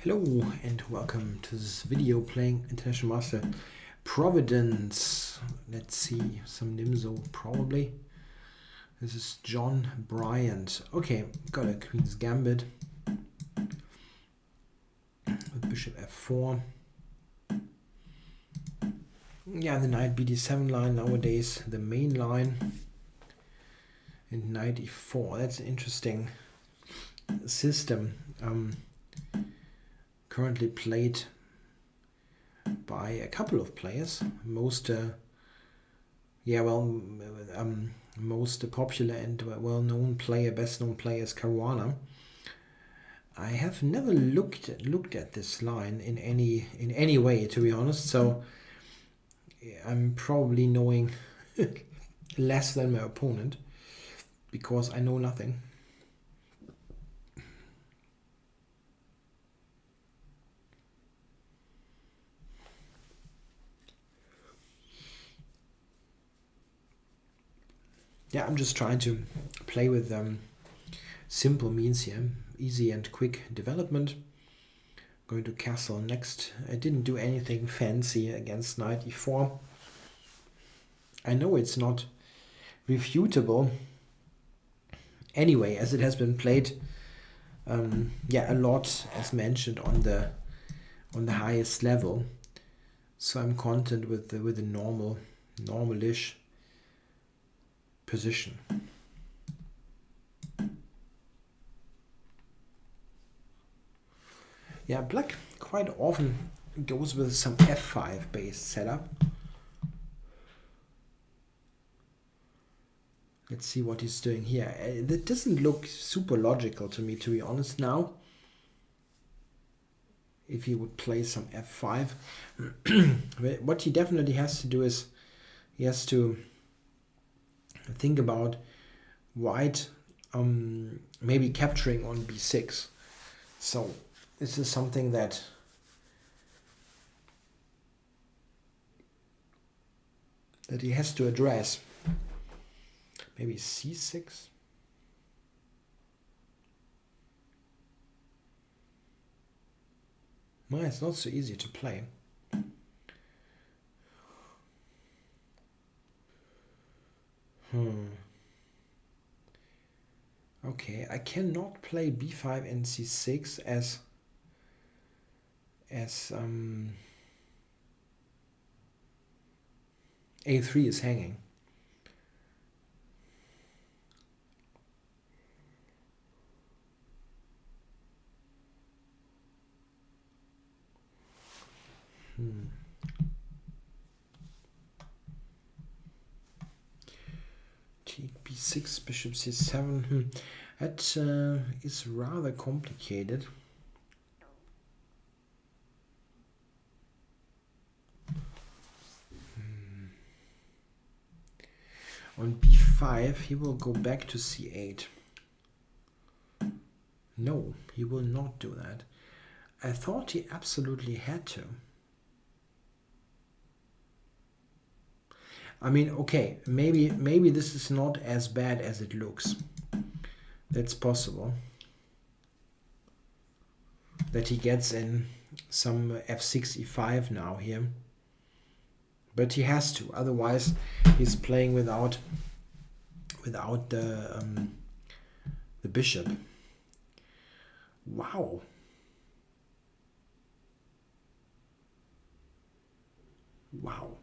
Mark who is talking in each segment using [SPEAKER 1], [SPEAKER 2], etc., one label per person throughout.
[SPEAKER 1] Hello and welcome to this video playing International Master Providence. Let's see, some Nimzo probably. This is John Bryant. Okay, got a Queen's Gambit with Bishop F4. Yeah, the Knight BD7 line nowadays, the main line. And Knight E4, that's an interesting system. Currently played by a couple of players. Most popular and well-known player, best-known player is Caruana. I have never looked at this line in any way, to be honest. So I'm probably knowing less than my opponent because I know nothing. Yeah, I'm just trying to play with simple means here. Easy and quick development. Going to castle next. I didn't do anything fancy against Knight E4. I know it's not refutable anyway, as it has been played a lot, as mentioned, on the highest level. So I'm content with the normalish position. Yeah, black quite often goes with some F5 based setup. Let's see what he's doing here. That doesn't look super logical to me, to be honest, now. If he would play some F5. What he definitely has to do is he has to think about white maybe capturing on B6. So this is something that he has to address. Maybe C6. Well, it's not so easy to play. Okay, I cannot play B5 and C6 as A3 is hanging. Take B6, Bishop C7. That is rather complicated. On B5, he will go back to C8. No, he will not do that. I thought he absolutely had to. I mean, okay, maybe this is not as bad as it looks. That's possible. That he gets in some F6, E5 now here. But he has to, otherwise he's playing without the bishop. Wow. Wow.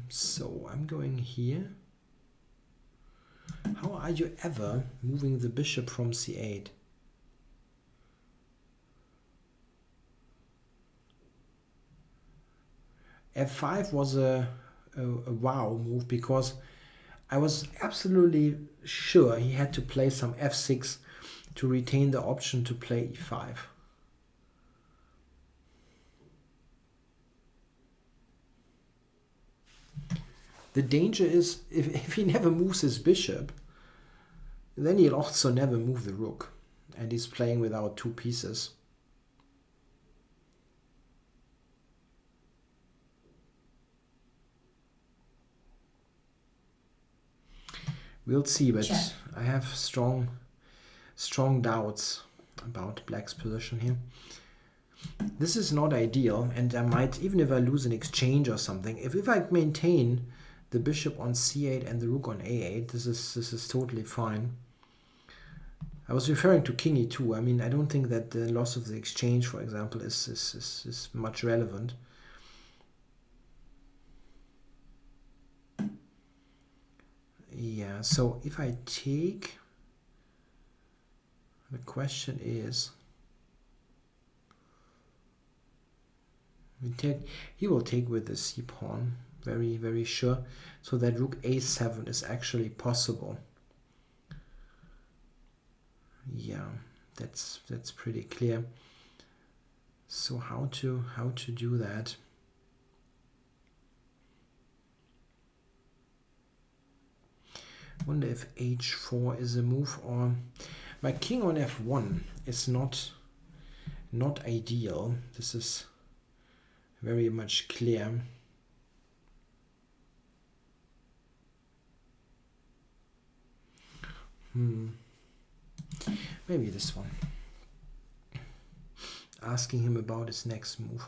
[SPEAKER 1] So I'm going here. How are you ever moving the bishop from C8? F5 was a wow move because I was absolutely sure he had to play some F6 to retain the option to play E5. The danger is if he never moves his bishop, then he'll also never move the rook. And he's playing without two pieces. We'll see, but I have strong strong doubts about black's position here. This is not ideal, and I might, even if I lose an exchange or something, if I maintain the bishop on c8 and the rook on a8, this is totally fine. I was referring to king e2. I mean, I don't think that the loss of the exchange, for example, is much relevant. Yeah, so if I take, the question is, he will take with the c pawn, very, very sure, so that rook a7 is actually possible. Yeah, that's pretty clear. So how to do that? Wonder if h4 is a move, or my king on f1 is not ideal. This is very much clear. Maybe this one. Asking him about his next move.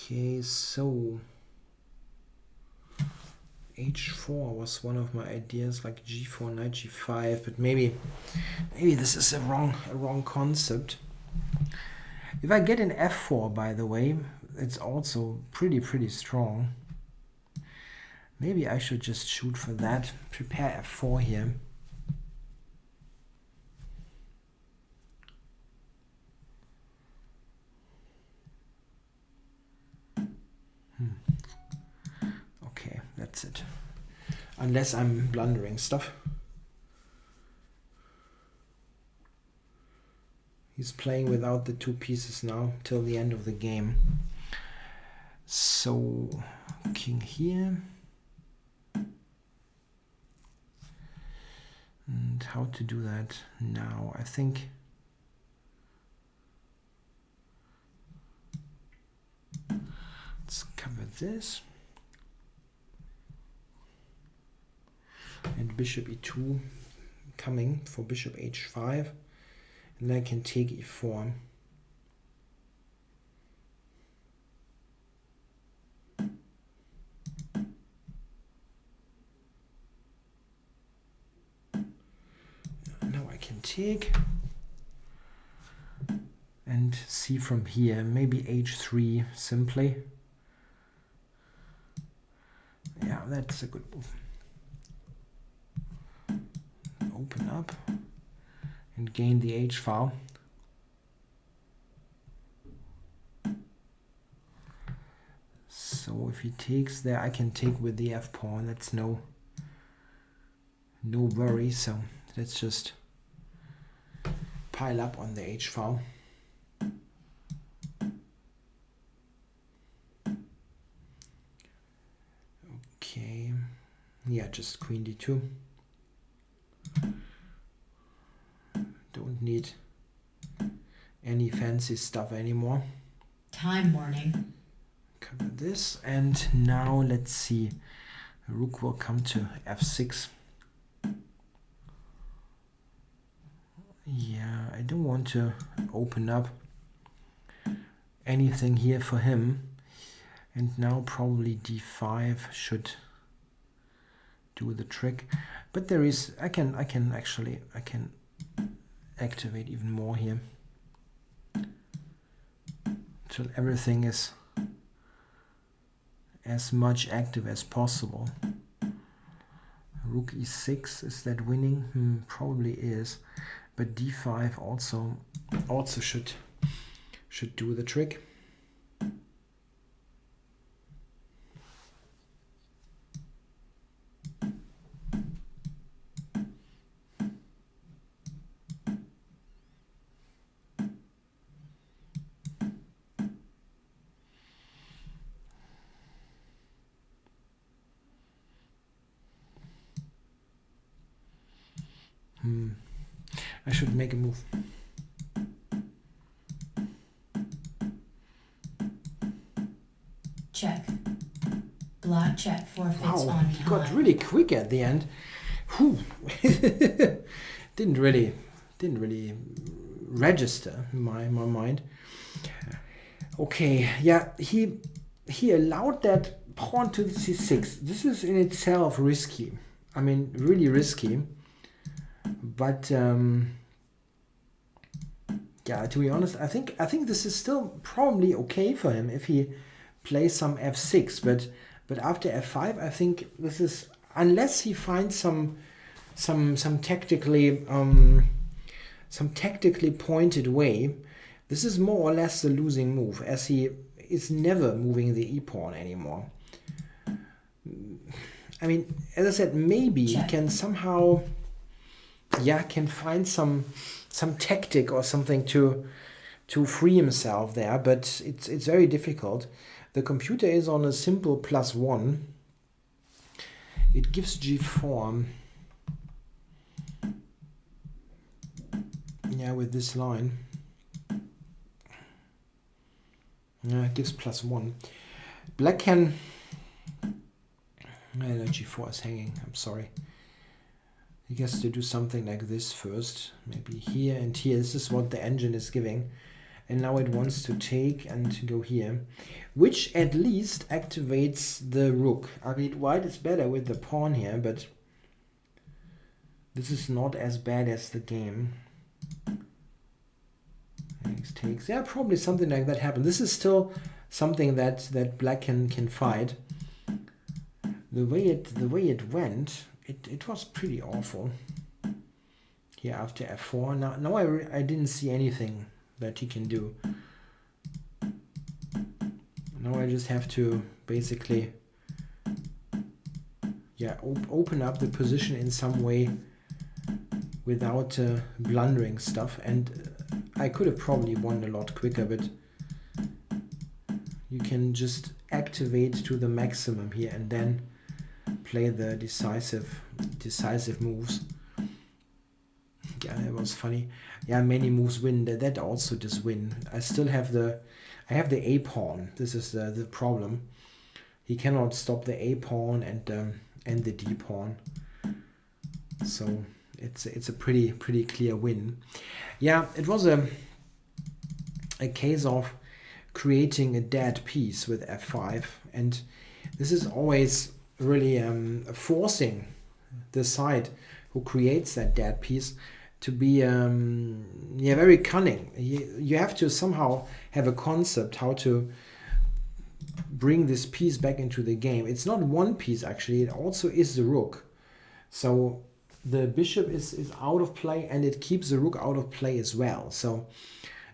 [SPEAKER 1] Okay, so h4 was one of my ideas, like g4, knight g5, but maybe this is a wrong concept. If I get an f4, by the way, it's also pretty strong. Maybe I should just shoot for that. Prepare f4 here. Okay, that's it. Unless I'm blundering stuff. He's playing without the two pieces now till the end of the game. So king here. And how to do that now? I think let's cover this. And bishop e2 coming for bishop h5. And I can take e4. Now I can take and see from here, maybe h3 simply. Yeah, that's a good move. Open up and gain the h file. So if he takes there, I can take with the f pawn. That's no worry. So let's just pile up on the h file. Okay, yeah, just queen d2. Don't need any fancy stuff anymore.
[SPEAKER 2] Time warning.
[SPEAKER 1] Cover this, and now let's see. Rook will come to f6. Yeah, I don't want to open up anything here for him. And now probably d5 should do the trick. But there is, I can activate even more here until everything is as much active as possible. Rook e6, is that winning? Probably is, but d5 also should do the trick. I should make a move.
[SPEAKER 2] Check. Black check forfeits
[SPEAKER 1] Wow,
[SPEAKER 2] on
[SPEAKER 1] he got
[SPEAKER 2] time.
[SPEAKER 1] really quick at the end. Whew. didn't really register in my mind. Okay, yeah, he allowed that pawn to c6. This is in itself risky. I mean, really risky. But yeah, to be honest, I think this is still probably okay for him if he plays some f6. But after f5, I think this is, unless he finds some tactically pointed way, this is more or less the losing move, as he is never moving the e-pawn anymore. I mean, as I said, maybe he can somehow, yeah, can find some tactic or something to free himself there, but it's very difficult. The computer is on a simple +1. It gives g4. Yeah, with this line. Yeah, it gives +1. Black can... No, g4 is hanging. I'm sorry. He has to do something like this first. Maybe here and here. This is what the engine is giving. And now it wants to take and go here, which at least activates the rook. I mean, white is better with the pawn here, but this is not as bad as the game. Takes. Yeah, probably something like that happened. This is still something that black can fight. The way it went, it was pretty awful. Here after f4. Now I didn't see anything that he can do. Now I just have to basically, yeah, open up the position in some way without blundering stuff. And I could have probably won a lot quicker, but you can just activate to the maximum here and then play the decisive moves. Yeah, that was funny. Yeah, many moves win. That also does win. I still have the a pawn. This is the problem. He cannot stop the a pawn and the d pawn. So it's a pretty clear win. Yeah, it was a case of creating a dead piece with f5, and this is always really forcing the side who creates that dead piece to be very cunning. You have to somehow have a concept how to bring this piece back into the game. It's not one piece actually, it also is the rook. So the bishop is out of play, and it keeps the rook out of play as well. So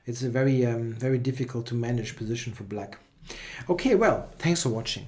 [SPEAKER 1] it's a very difficult to manage position for black. Okay, well, thanks for watching.